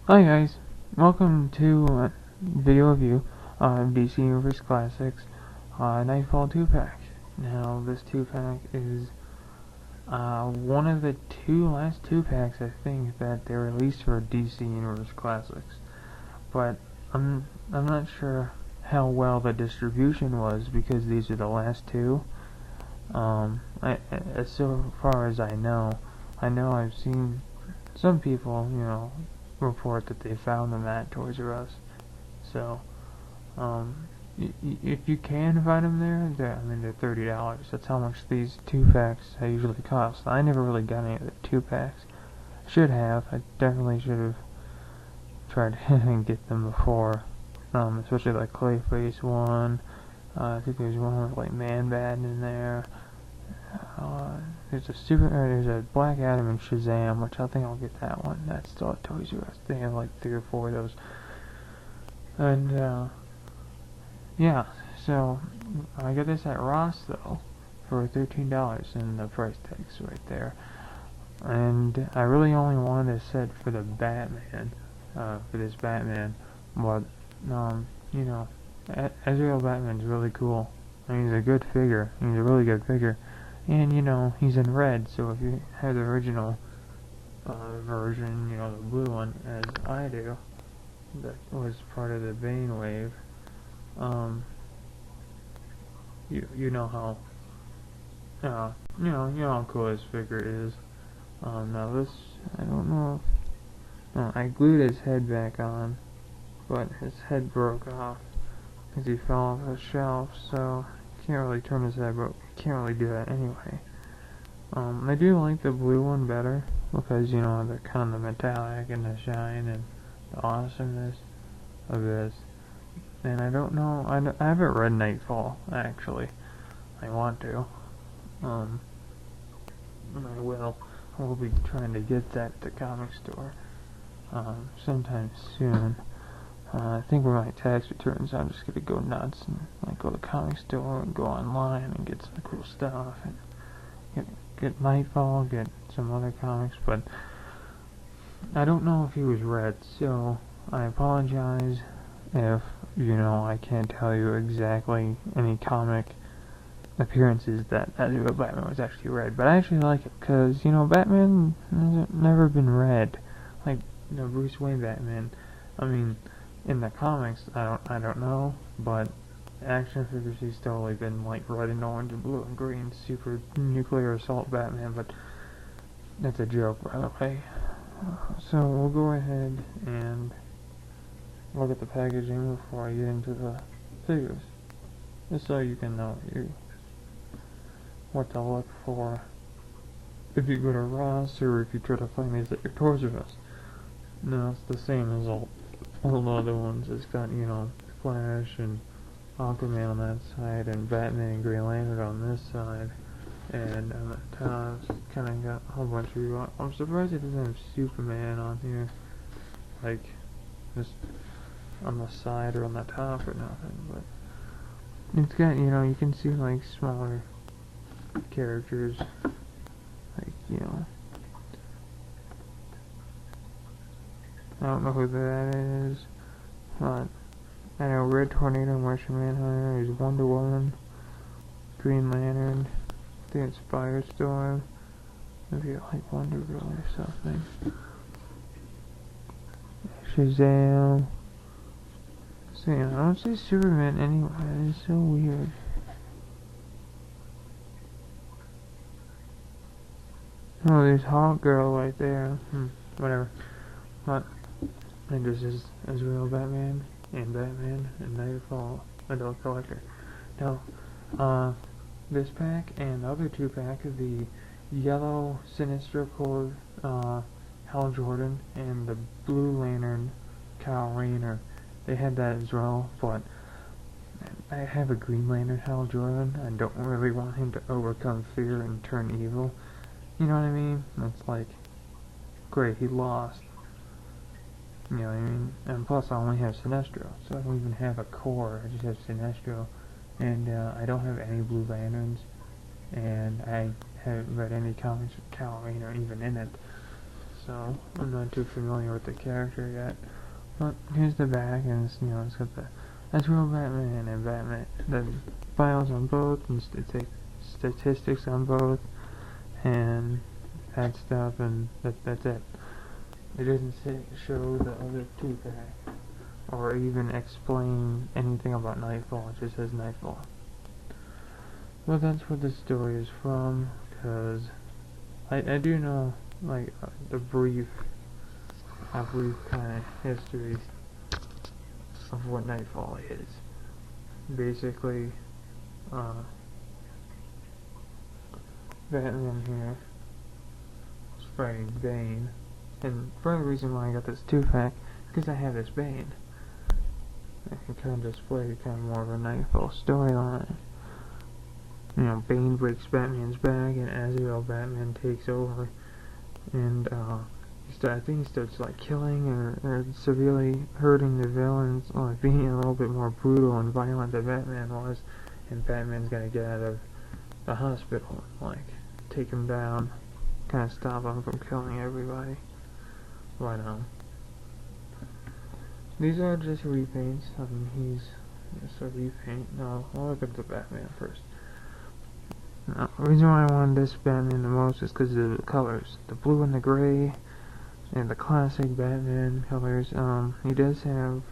Hi guys, welcome to a video review of DCUC Classics Knightfall 2-pack. Now this 2-pack is one of the last 2-packs I think that they released for DC Universe Classics, but I'm not sure how well the distribution was because these are the last two. So far as I know I've seen some people, report that they found them at Toys R Us. So, if you can find them there, they're $30. That's how much these 2-packs usually cost. I never really got any of the 2-packs. Should have. I definitely should have tried to get them before. Especially like Clayface one. I think there's one with like Man-Bat in there. There's a Black Adam and Shazam, which I think I'll get that one. That's still at Toys R Us. They have like 3 or 4 of those. And yeah, so I got this at Ross though for $13, and the price tag's right there. And I really only wanted this set for the Batman, for this Batman, but Ezreal Batman's really cool. I mean, he's a good figure. He's a really good figure. And, he's in red, so if you have the original version, the blue one, as I do, that was part of the Bane wave, you know how, how cool this figure is. Now this, I don't know if, I glued his head back on, but his head broke off, because he fell off the shelf, so can't really turn his head, but can't really do that anyway. I do like the blue one better because the kind of the metallic and the shine and the awesomeness of this. And I don't know, I haven't read Knightfall actually. I want to. And I will. I will be trying to get that at the comic store sometime soon. I think with my tax returns, I'm just gonna go nuts and go to the comic store and go online and get some cool stuff and get Knightfall, get some other comics. But I don't know if he was read, so I apologize if I can't tell you exactly any comic appearances that Batman was actually read. But I actually like it because Batman has never been read, like Bruce Wayne Batman. I mean, in the comics, I don't know, but action figures he's totally been like red and orange and blue and green, super nuclear assault Batman, but that's a joke, by the way. So we'll go ahead and look at the packaging before I get into the figures, just so you can know what to look for if you go to Ross or if you try to find these at your Toys R Us. No, it's the same as all the other ones. It's got, Flash and Aquaman on that side, and Batman and Green Lantern on this side, and on the top, it's kind of got a whole bunch of I'm surprised it doesn't have Superman on here, like, just on the side or on the top or nothing, but it's got, you can see, like, smaller characters, like, I don't know who that is, but I know Red Tornado, Martian Manhunter, there's Wonder Woman, Green Lantern, I think it's Firestorm, maybe like Wonder Girl or something, Shazam. So I don't see Superman anywhere, it's so weird. Oh, there's Hawk Girl right there, whatever, but and this is Ezreal Batman and Knightfall Adult Collector. Now, this pack and the other 2-pack, the yellow Sinestro Core Hal Jordan and the blue Lantern Kyle Rayner, they had that as well, but I have a Green Lantern Hal Jordan. I don't really want him to overcome fear and turn evil. You know what I mean? It's like, great, he lost. You know what I mean? And plus I only have Sinestro, so I don't even have a core, I just have Sinestro. And I don't have any Blue Lanterns, and I haven't read any comics with Kyle Rayner even in it. so I'm not too familiar with the character yet. But here's the back, and it's, it's got that's real Batman and Batman. The files on both, and statistics on both, and that stuff, and that's it. It doesn't show the other 2-pack, or even explain anything about Knightfall. It just says Knightfall. Well, that's what the story is from, because I do know, like, a brief kind of history of what Knightfall is. Basically, Batman here is fighting Bane, and part of the reason why I got this 2-pack, because I have this Bane. I can kind of display kind of more of a Knightfall storyline. Bane breaks Batman's back, and Azrael Batman takes over, and I think he starts like killing or severely hurting the villains, like being a little bit more brutal and violent than Batman was, and Batman's gonna get out of the hospital, like take him down, kind of stop him from killing everybody. But these are just repaints. He's just a repaint. No, I'll look at the Batman first. Now, the reason why I wanted this Batman the most is because of the colors, the blue and the gray, and the classic Batman colors. He does have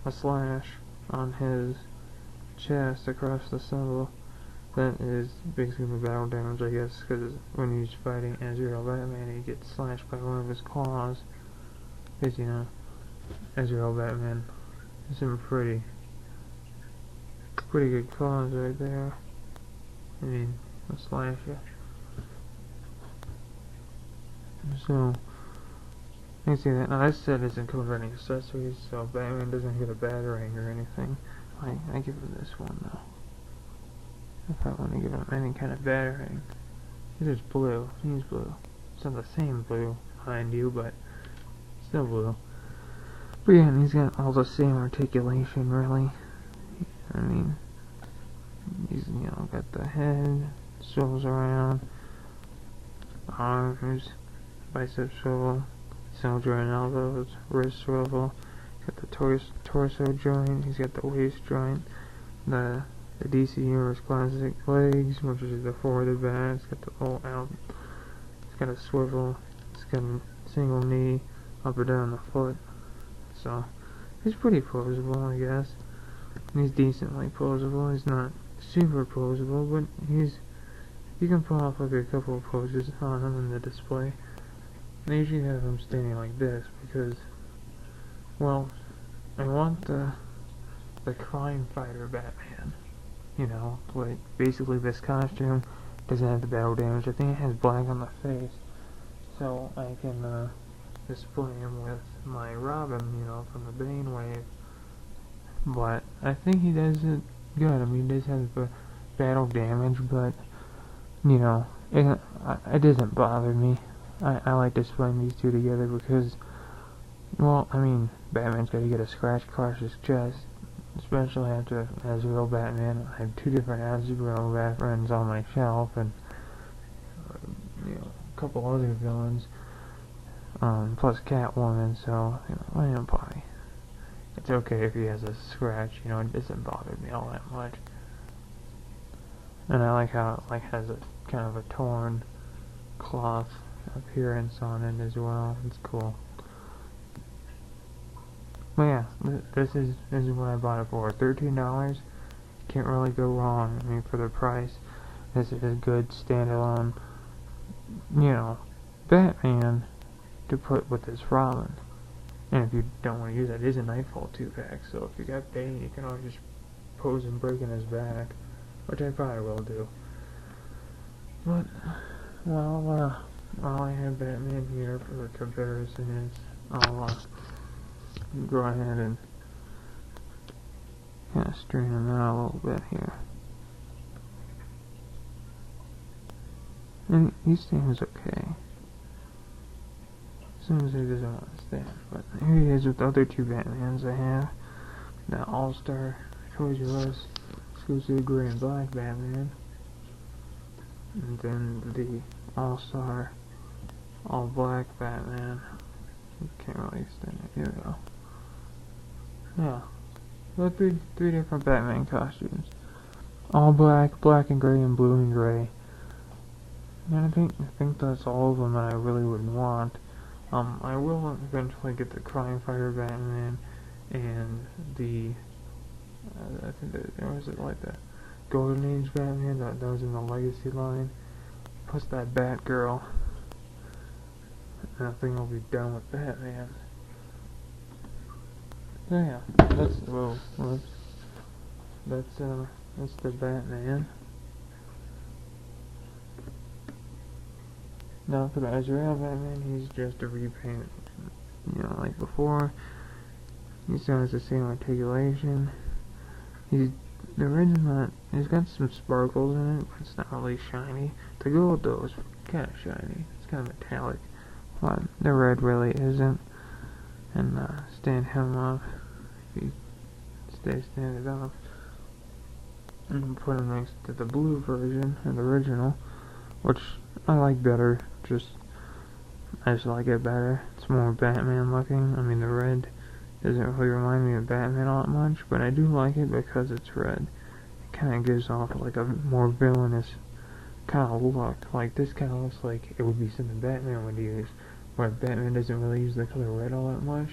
a slash on his chest across the symbol. That is basically the battle damage, I guess, because when he's fighting Azrael Batman, he gets slashed by one of his claws. Because, Azrael Batman has some pretty good claws right there. I mean, he'll slash you. So, you can see that. Now, this set isn't covered with any accessories, so Batman doesn't get a batarang or anything. I give him this one, though. If I want to give him any kind of batarang. This is blue. He's blue. It's not the same blue behind you, but still blue. But yeah, and he's got all the same articulation, really. I mean, he's, got the head, swivels around, arms, bicep swivel, shoulder and elbows, wrist swivel. He's got the torso joint, he's got the waist joint, the DCUC classic legs, which is the forward back. It's got the all out. It's got a swivel. It's got a single knee up or down the foot. So he's pretty posable, I guess. He's decently posable. He's not super posable, but you can pull off like a couple of poses on him in the display. And I usually have him standing like this because, well, I want the crime fighter Batman. Like basically this costume doesn't have the battle damage. I think it has black on the face, so I can display him with my Robin, from the Bane wave. But I think he does it good. I mean, he does have the battle damage, but it doesn't bother me. I like displaying these two together because, well, I mean, Batman's got to get a scratch across his chest. Especially after Azrael Batman. I have 2 different Azrael Batmans on my shelf, and a couple other villains, plus Catwoman. So it's okay if he has a scratch. It doesn't bother me all that much. And I like how it has a kind of a torn cloth appearance on it as well. It's cool. But yeah, this is what I bought it for. $13. Can't really go wrong. I mean, for the price, this is a good standalone, Batman to put with this Robin. And if you don't want to use that, it is a Knightfall 2-pack. So if you got Bane, you can always just pose and break in his back, which I probably will do. But while I have Batman here for comparison, I'll go ahead and kind of straighten him out a little bit here. And he stands okay. As soon as he doesn't want to stand. But here he is with the other 2 Batmans I have. The All-Star Toys R Us exclusive gray and black Batman. And then the All-Star all black Batman. You can't really extend it. Here we go. Yeah. So three different Batman costumes. All black, black and gray, and blue and gray. And I think that's all of them that I really would want. I will eventually get the Crime Fighter Batman and the I think there was it like the Golden Age Batman that was in the Legacy line. Plus that Batgirl. And I think I'll be done with Batman. So yeah, that's the Batman. Now for the Azrael Batman, he's just a repaint. You know, like before. He still has the same articulation. The red's not. He's got some sparkles in it, but it's not really shiny. The gold though is kind of shiny. It's kind of metallic. But the red really isn't. And stand him up. If you stay standing up. And put him next to the blue version, and the original, which I like better. I just like it better. It's more Batman looking. I mean, the red doesn't really remind me of Batman all that much, but I do like it because it's red. It kind of gives off like a more villainous kind of look. Like this kind of looks like it would be something Batman would use, where Batman doesn't really use the color red all that much.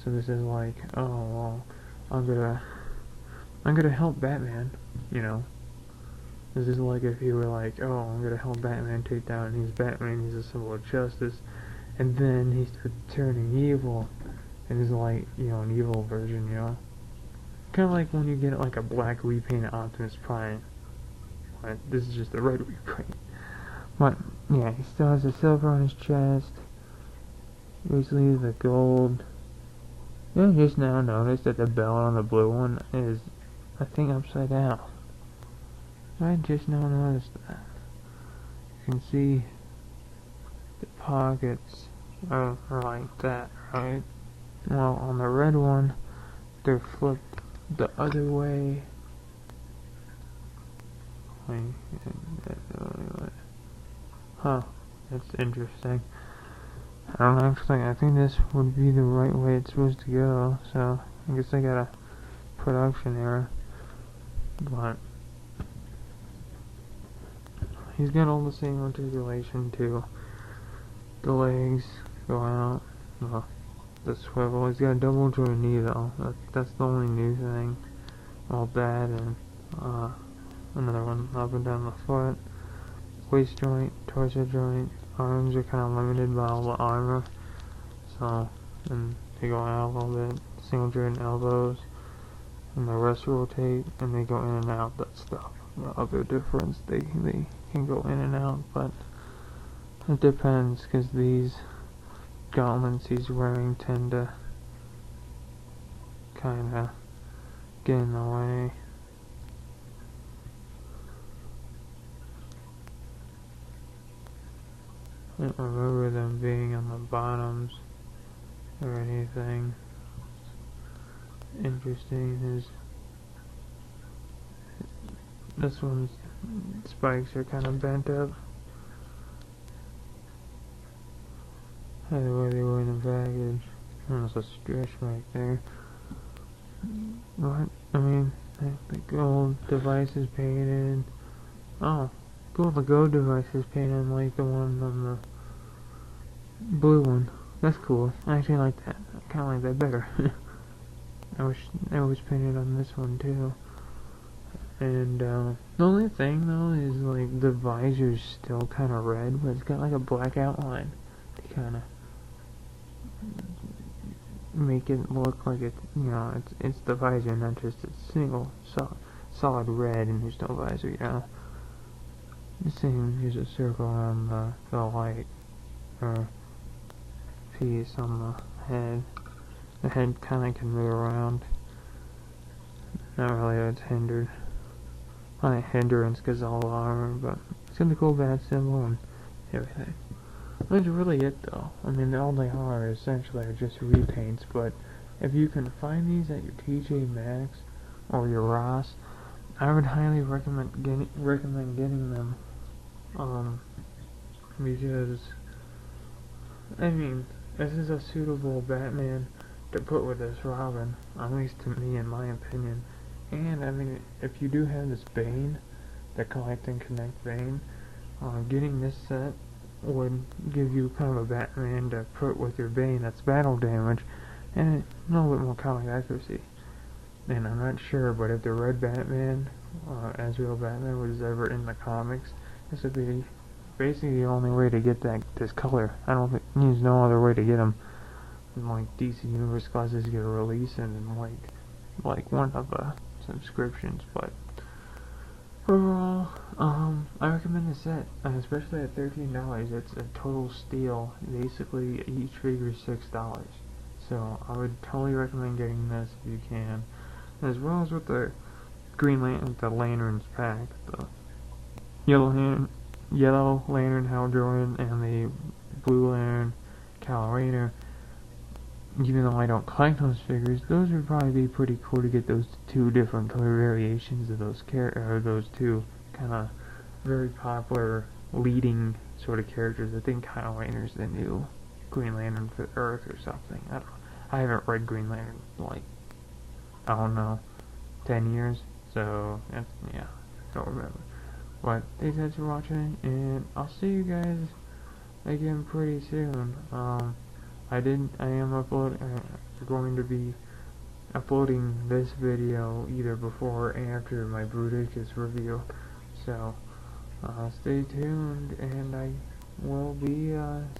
So this is like, oh well, I'm gonna help Batman, you know. This is like if you were like, oh, I'm gonna help Batman take down, he's Batman, he's a symbol of justice, and then he starts turning evil, and he's like, you know, an evil version, you know. Kind of like when you get like a black repainted Optimus Prime. But this is just a red repaint. But yeah, he still has the silver on his chest. Basically the gold. Yeah, I just now noticed that the belt on the blue one is, I think, upside down. I just now noticed that. You can see the pockets are like that, right? Well, on the red one, they're flipped the other way. Huh, that's interesting. I think this would be the right way it's supposed to go, so I guess I got a production error. But he's got all the same articulation too. The legs go out, the swivel. He's got a double joint knee though. That's the only new thing. All that and another one up and down the foot. Waist joint, torso joint. Arms are kind of limited by all the armor, so, and they go out a little bit. Single joint elbows, and the rest rotate, and they go in and out. That's the other difference. They can go in and out, but it depends, because these gauntlets he's wearing tend to kind of get in the way. I don't remember them being on the bottoms or anything. Interesting is this one's spikes are kind of bent up. Either way they were in the baggage. There's a stretch right there. What? I mean, the gold device is painted. Oh, cool, the gold device is painted like the one on the blue one. That's cool. I actually like that. I kinda like that better. I wish it was painted on this one too. And the only thing though is like the visor's still kinda red, but it's got like a black outline to kinda make it look like it, you know, it's the visor, not just a single solid red and there's no visor, you know. The same, here's a circle on the light, or piece on the head. The head kinda can move around. Not really, it's hindered. Not a hindrance because all the armor, but it's got the cool bat symbol and everything. That's really it though. I mean, all they are essentially are just repaints, but if you can find these at your TJmaxx or your Ross, I would highly recommend getting them. Because I mean, this is a suitable Batman to put with this Robin, at least to me, in my opinion. And I mean, if you do have this Bane, the Collect and Connect Bane, getting this set would give you kind of a Batman to put with your Bane that's battle damage and a little bit more comic accuracy. And I'm not sure, but if the Red Batman, as real Batman, was ever in the comics, this would be basically the only way to get this color. I don't think there's no other way to get them. Like DC Universe classes get a release and then like one of the subscriptions, but overall, I recommend the set, especially at $13. It's a total steal. Basically, each figure is $6. So I would totally recommend getting this if you can, as well as with the the Lanterns pack, the Yellow Lantern Hal Jordan and the Blue Lantern Kal Rayner. Even though I don't collect those figures, those would probably be pretty cool to get those two different color variations of those those two kind of very popular leading sort of characters. I think Kal Rayner's the new Green Lantern for Earth or something. I haven't read Green Lantern like, I don't know, 10 years, so yeah, don't remember. But thanks guys for watching, and I'll see you guys again pretty soon. I am going to be uploading this video either before or after my Bruticus review, so stay tuned, and I will be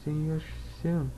seeing you soon.